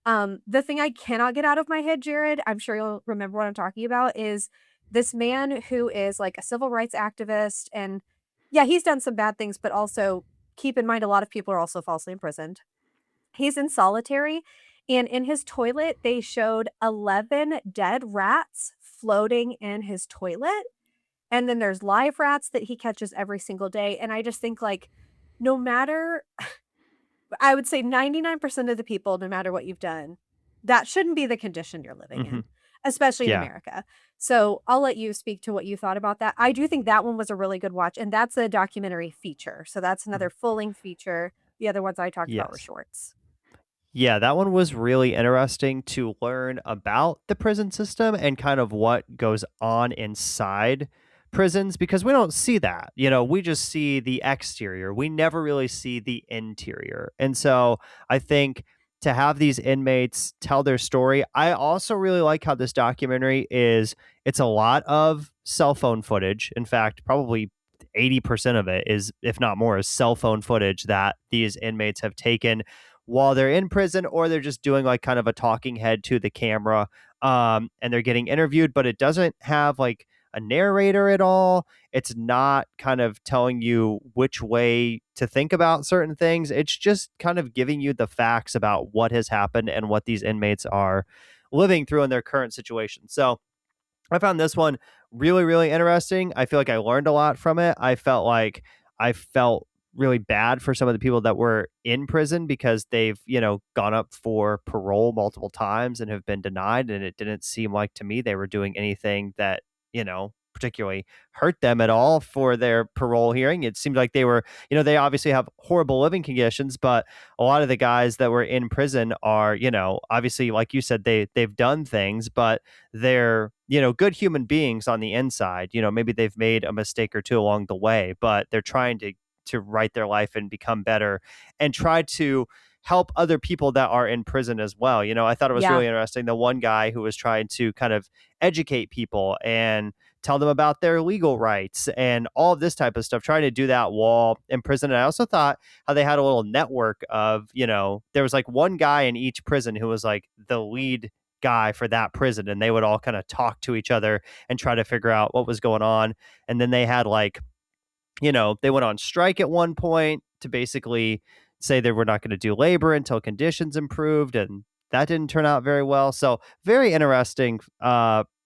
The thing I cannot get out of my head, Jared, I'm sure you'll remember what I'm talking about, is this man who is like a civil rights activist. And yeah, he's done some bad things, but also keep in mind a lot of people are also falsely imprisoned. He's in solitary, and in his toilet, they showed 11 dead rats floating in his toilet. And then there's live rats that he catches every single day, and I just think, like, no matter I would say 99% of the people, no matter what you've done, that shouldn't be the condition you're living Hmm. in, especially in Yeah. America. So, I'll let you speak to what you thought about that. I do think that one was a really good watch, and that's a documentary feature, so that's another Mhm. full-length feature. The other ones I talked about were Yes. shorts. Yeah, that one was really interesting to learn about the prison system and kind of what goes on inside prisons because we don't see that. We just see the exterior. We never really see the interior. And so I think to have these inmates tell their story, I also really like how this documentary it's a lot of cell phone footage. In fact, probably 80% of it is, if not more, is cell phone footage that these inmates have taken while they're in prison, or they're just doing like kind of a talking head to the camera, and they're getting interviewed, but it doesn't have like a narrator at all. It's not kind of telling you which way to think about certain things. It's just kind of giving you the facts about what has happened and what these inmates are living through in their current situation. So I found this one really, really interesting. I feel like I learned a lot from it. I felt really bad for some of the people that were in prison because they've, gone up for parole multiple times and have been denied. And it didn't seem like to me they were doing anything that, particularly hurt them at all for their parole hearing. It seemed like they obviously have horrible living conditions, but a lot of the guys that were in prison are, obviously, like you said, they've done things, but they're good human beings on the inside. Maybe they've made a mistake or two along the way, but they're trying to write their life and become better and try to help other people that are in prison as well. I thought it was Yeah. really interesting, the one guy who was trying to kind of educate people and tell them about their legal rights and all of this type of stuff, trying to do that while in prison. And I also thought how they had a little network of, there was like one guy in each prison who was like the lead guy for that prison, and they would all kind of talk to each other and try to figure out what was going on. And then they had like, they went on strike at one point to basically say they were not going to do labor until conditions improved, and that didn't turn out very well. So very interesting,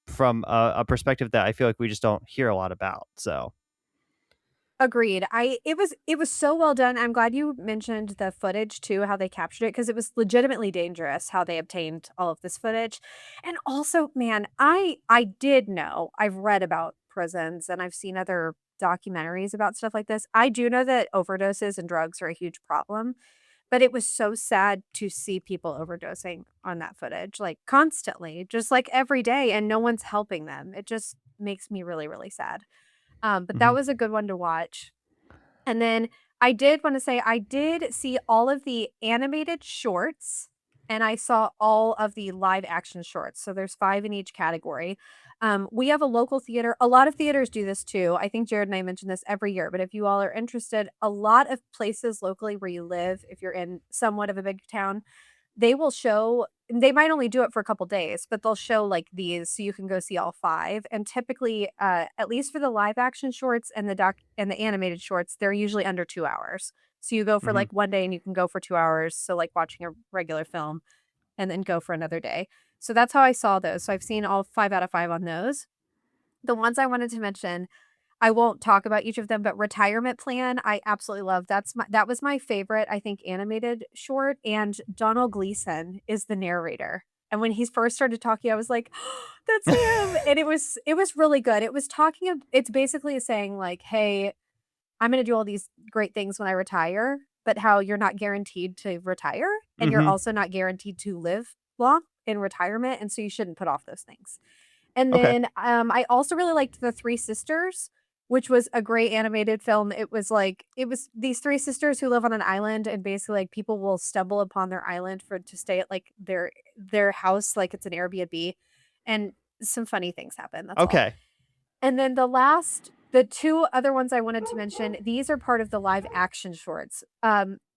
from a perspective that I feel like we just don't hear a lot about. So Agreed. I it was so well done. I'm glad you mentioned the footage too, how they captured it, because it was legitimately dangerous how they obtained all of this footage. And also, man, I did know. I've read about prisons and I've seen other documentaries about stuff like this. I do know that overdoses and drugs are a huge problem, but it was so sad to see people overdosing on that footage, like constantly, just like every day, and no one's helping them. It just makes me really, really sad. But that mhm. was a good one to watch. And then I did wanna say I did see all of the animated shorts, and I saw all of the live action shorts, so there's 5 in each category. We have a local theater, a lot of theaters do this too. I think Jared and I mention this every year, but if you all are interested, a lot of places locally where you live, if you're in somewhat of a big town, they will show they might only do it for a couple days, but they'll show, like, these so you can go see all 5, and typically, at least for the live action shorts and the animated shorts, they're usually under 2 hours. So you go for, Mhm. like, 1 day and you can go for 2 hours, so, like, watching a regular film, and then go for another day. So that's how I saw those. So I've seen all 5 out of 5 on those. The ones I wanted to mention, I won't talk about each of them, but Retirement Plan, I absolutely love. That was my favorite, I think, animated short, and Donald Gleason is the narrator. And when he first started talking, I was like, "That's him." And it was really good. It's basically saying like, "Hey, I'm gonna do all these great things when I retire, but how you're not guaranteed to retire, and you're Mhm. also not guaranteed to live long in retirement, and so you shouldn't put off those things." And Okay. then, I also really liked The Three Sisters, which was a great animated film. It was these 3 sisters who live on an island, and basically, like, people will stumble upon their island for to stay at, like, their house, like it's an Airbnb, and some funny things happen, that's all. Okay. And then the 2 other ones I wanted to mention, these are part of the live action shorts.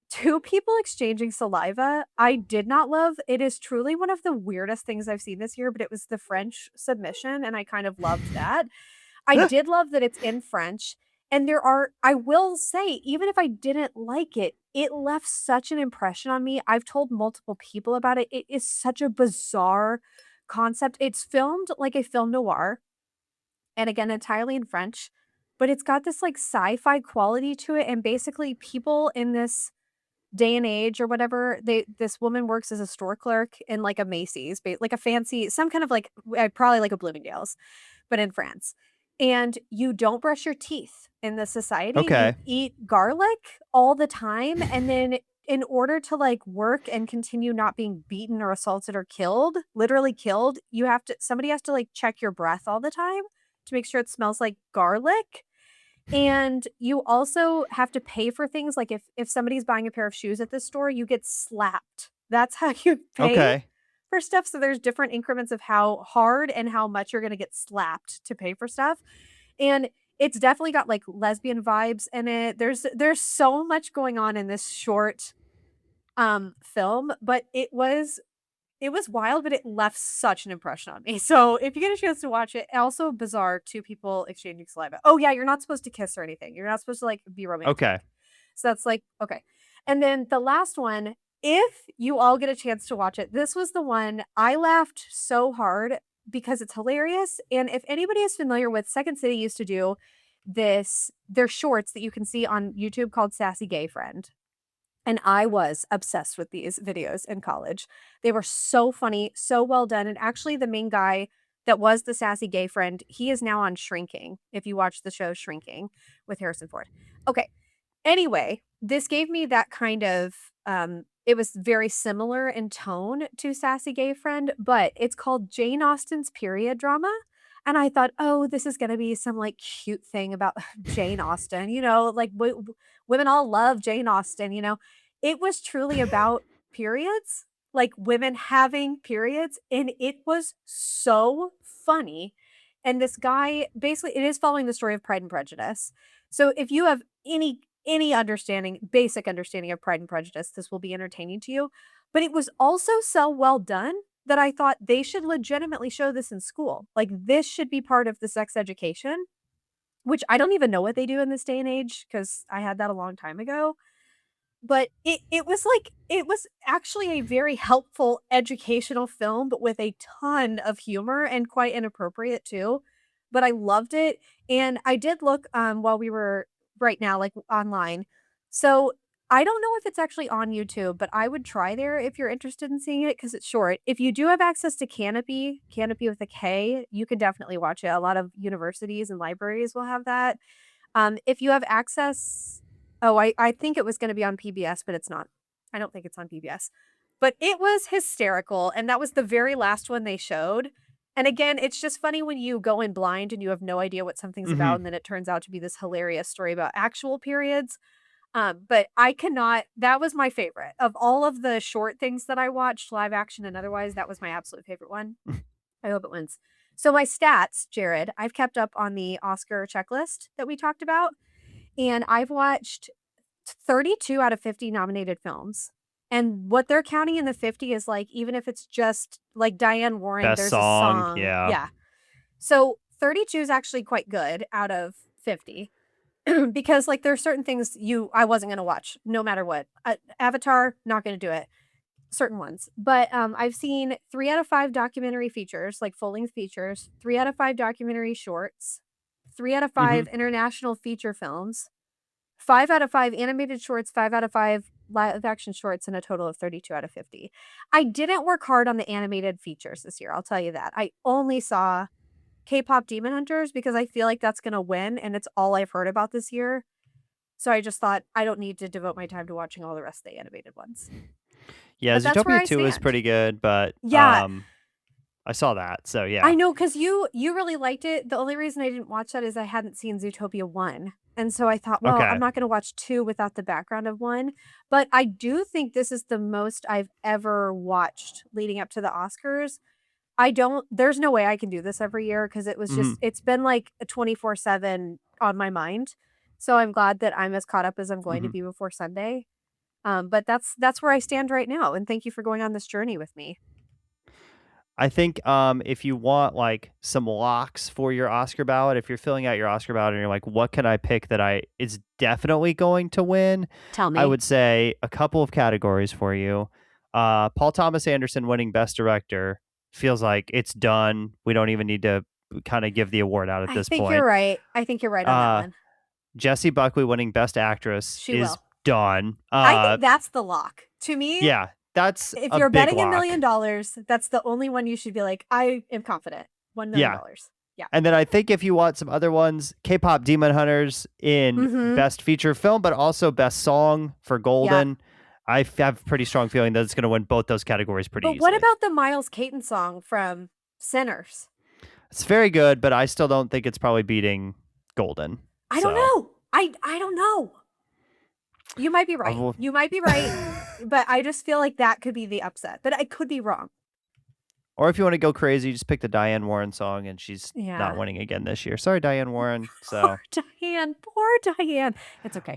2 people exchanging saliva, I did not love. It is truly one of the weirdest things I've seen this year, but it was the French submission, and I kind of loved that. I did love that it's in French, and I will say, even if I didn't like it, it left such an impression on me. I've told multiple people about it. It is such a bizarre concept. It's filmed like a film noir, and again, entirely in French, but it's got this, like, sci-fi quality to it, and basically people in this day and age or whatever, this woman works as a store clerk in, like, a Macy's, like, a fancy some kind of, like, probably like a Bloomingdale's, but in France. And you don't brush your teeth in this society. You Okay. eat garlic all the time, and then in order to, like, work and continue not being beaten or assaulted or killed, literally killed, you have to somebody has to, like, check your breath all the time to make sure it smells like garlic. And you also have to pay for things, like, if somebody's buying a pair of shoes at this store, you get slapped. That's how you pay Okay. for stuff, so there's different increments of how hard and how much you're gonna get slapped to pay for stuff, and it's definitely got, like, lesbian vibes in it. There's so much going on in this short, film, but it was wild, but it left such an impression on me. So, if you get a chance to watch it, also bizarre, 2 people exchanging saliva. Oh, yeah, you're not supposed to kiss or anything. You're not supposed to, like, be Okay. romantic. So that's like, okay. And then the last one, if you all get a chance to watch it, this was the one I laughed so hard because it's hilarious. And if anybody is familiar with Second City used to do this, their shorts that you can see on YouTube called Sassy Gay Friend. And I was obsessed with these videos in college. They were so funny, so well done, and actually the main guy that was the sassy gay friend, he is now on Shrinking, if you watch the show Shrinking with Harrison Ford. Okay, anyway, this gave me that kind of, it was very similar in tone to Sassy Gay Friend, but it's called Jane Austen's period drama, and I thought, "Oh, this is gonna be some, like, cute thing about Jane Austen," like, women all love Jane Austen, you know? It was truly about periods, like, women having periods, and it was so funny, and this guy basically it is following the story of Pride and Prejudice. So if you have any understanding, basic understanding of Pride and Prejudice, this will be entertaining to you, but it was also so well done that I thought they should legitimately show this in school. Like, this should be part of the sex education, which I don't even know what they do in this day and age because I had that a long time ago. But it was like it was actually a very helpful educational film, but with a ton of humor and quite inappropriate too. But I loved it, and I did look, while we were right now, like, online. So, I don't know if it's actually on YouTube, but I would try there if you're interested in seeing it because it's short. If you do have access to Canopy, Canopy with a K, you can definitely watch it. A lot of universities and libraries will have that. If you have access I think it was gonna be on PBS, but it's not. I don't think it's on PBS. But it was hysterical, and that was the very last one they showed. And again, it's just funny when you go in blind and you have no idea what something's about, Mhm. and then it turns out to be this hilarious story about actual periods. But I cannot that was my favorite. Of all of the short things that I watched, live action and otherwise, that was my absolute favorite one. I hope it wins. So my stats, Jared, I've kept up on the Oscar checklist that we talked about, and I've watched 32 out of 50 nominated films. And what they're counting in the 50 is, like, even if it's just, like, Diane Warren, Best there's a song, song yeah. yeah. So, 32 is actually quite good out of 50 because, like, there are certain things I wasn't gonna watch no matter what. Avatar, not gonna do it. Certain ones. But, I've seen 3 out of 5 documentary features, like full-length features, 3 out of 5 documentary shorts, 3 out of 5 Mhm. international feature films, 5 out of 5 animated shorts, 5 out of 5 live action shorts, and a total of 32 out of 50. I didn't work hard on the animated features this year, I'll tell you that. I only saw K-pop Demon Hunters because I feel like that's gonna win, and it's all I've heard about this year. So I just thought, I don't need to devote my time to watching all the rest of the animated ones. Yeah, But that's where Zootopia I 2 is stand. pretty good, but, Yeah, I saw that, so I yeah. know, cause you really liked it. The only reason I didn't watch that is I hadn't seen Zootopia 1, and so I thought, "Well, I'm Okay. not gonna watch 2 without the background of 1," but I do think this is the most I've ever watched leading up to the Oscars. I don't there's no way I can do this every year because it was Mhm. just it's been, like, a 24/7 on my mind, so I'm glad that I'm as caught up as I'm going to Mhm. be before Sunday, but that's where I stand right now, and thank you for going on this journey with me. I think, if you want, like, some locks for your Oscar ballot, if you're filling out your Oscar ballot and you're like, "What can I pick that I is definitely going to win?" Tell I me. would say a couple of categories for you. Paul Thomas Anderson winning Best Director feels like it's done. We don't even need to kind of give the award out at I this think you're point. right. I think you're right on that one. Jessie Buckley winning Best Actress She is will. done. I think that's the lock. To me, Yeah, that's if a you're big betting $1 lock. million, that's the only one you should be like, I am confident. $1 million. Yeah. Yeah. And then I think if you want some other ones, K-pop Demon Hunters in Best Feature Film, but also Best Song for Golden. Yep. I have pretty strong feeling that it's going to win both those categories pretty easily. But what about the Miles Caton song from Sinners? It's very good, but I still don't think it's probably beating Golden. I don't know. I don't know. You might be right. You might be right. But I just feel like that could be the upset. But I could be wrong. Or if you want to go crazy, just pick the Diane Warren song, and she's not winning again this year. Sorry, Diane Warren. Poor Diane. It's okay.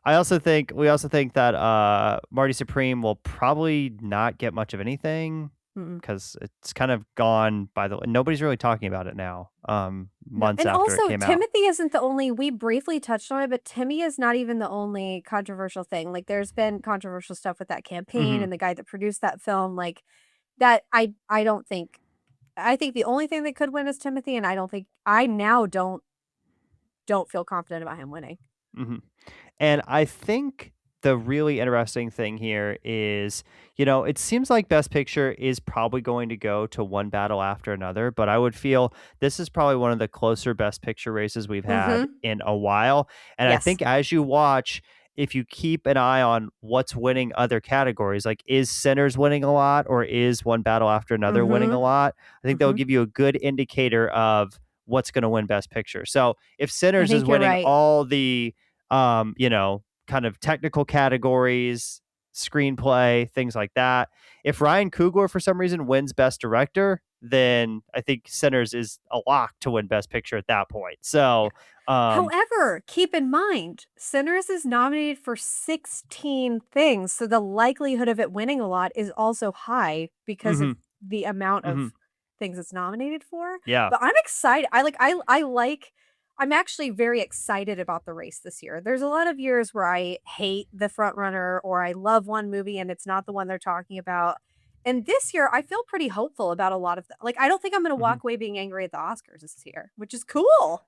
We also think that Marty Supreme will probably not get much of anything because it's kind of gone by the. Nobody's really talking about it now. Months after it came out. Timothy isn't the only. We briefly touched on it, but Timmy is not even the only controversial thing. Like, there's been controversial stuff with that campaign and the guy that produced that film. Like, that I don't think. I think the only thing that could win is Timothy, and I now don't feel confident about him winning. And I think the really interesting thing here is, it seems like Best Picture is probably going to go to one battle after another, but I would feel this is probably one of the closer Best Picture races we've had in a while. And I think as you watch, if you keep an eye on what's winning other categories, like is Sinners winning a lot or is One Battle After Another winning a lot, I think that will give you a good indicator of what's going to win Best Picture. So if Sinners is winning all the kind of technical categories, screenplay, things like that. If Ryan Coogler for some reason wins Best Director, then I think Sinners is a lock to win Best Picture at that point. So, however, keep in mind, Sinners is nominated for 16 things, so the likelihood of it winning a lot is also high because of the amount of things it's nominated for. Yeah, but I'm excited. I'm actually very excited about the race this year. There's a lot of years where I hate the front runner or I love one movie and it's not the one they're talking about. And this year, I feel pretty hopeful about a lot of them. Like, I don't think I'm going to walk away being angry at the Oscars this year, which is cool.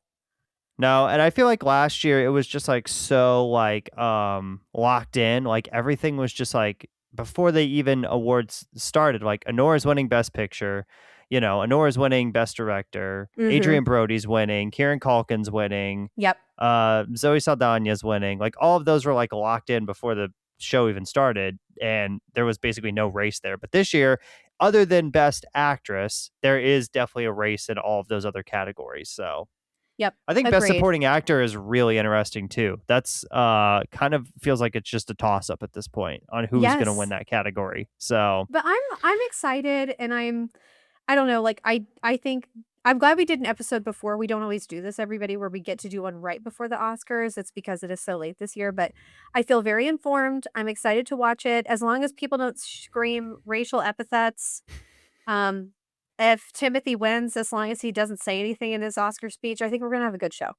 No, and I feel like last year it was just like so like locked in. Like everything was just like before they even awards started. Like Anora's winning Best Picture. Anora's winning Best Director. Adrian Brody's winning. Kieran Culkin's winning. Yep. Zoe Saldana's winning. Like all of those were like locked in before the show even started, and there was basically no race there. But this year, other than Best Actress, there is definitely a race in all of those other categories. So, yep, I think Best Supporting Actor is really interesting too. That's kind of feels like it's just a toss up at this point on who's going to win that category. So, but I'm excited, and I don't know, like, I think I'm glad we did an episode before. We don't always do this, everybody, where we get to do one right before the Oscars. It's because it is so late this year, but I feel very informed. I'm excited to watch it. As long as people don't scream racial epithets. If Timothy wins, as long as he doesn't say anything in his Oscar speech, I think we're going to have a good show.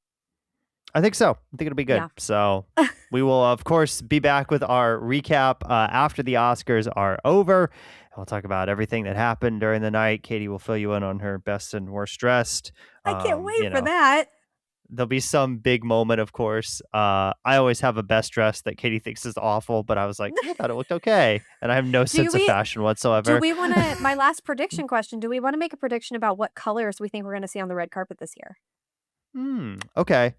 I think so. I think it'll be good. Yeah. So we will, of course, be back with our recap after the Oscars are over. We'll talk about everything that happened during the night. Katie will fill you in on her best and worst dressed. I can't wait for that. There'll be some big moment, of course. I always have a best dress that Katie thinks is awful, but I was like, I thought it looked okay. And I have no sense of fashion whatsoever. Do we want to, my last prediction question, do we want to make a prediction about what colors we think we're going to see on the red carpet this year? Okay.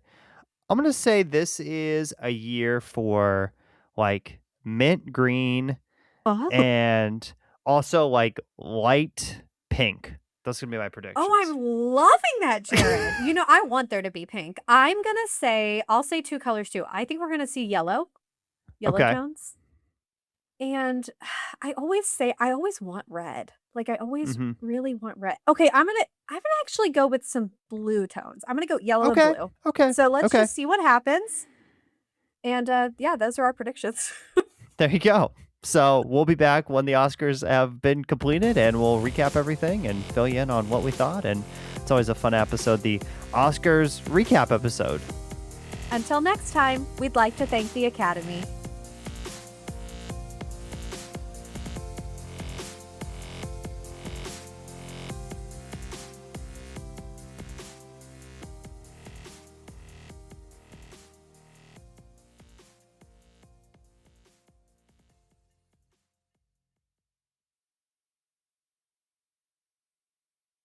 I'm going to say this is a year for like mint green and also like light pink. That's going to be my prediction. Oh, I'm loving that, Jared. I want there to be pink. I'm going to say, I'll say two colors too. I think we're going to see yellow tones. And I always want red. Like I always really want red. Okay, I'm gonna actually go with some blue tones. I'm gonna go yellow and blue. Okay. So let's just see what happens. And those are our predictions. There you go. So we'll be back when the Oscars have been completed, and we'll recap everything and fill you in on what we thought. And it's always a fun episode, the Oscars recap episode. Until next time, we'd like to thank the Academy.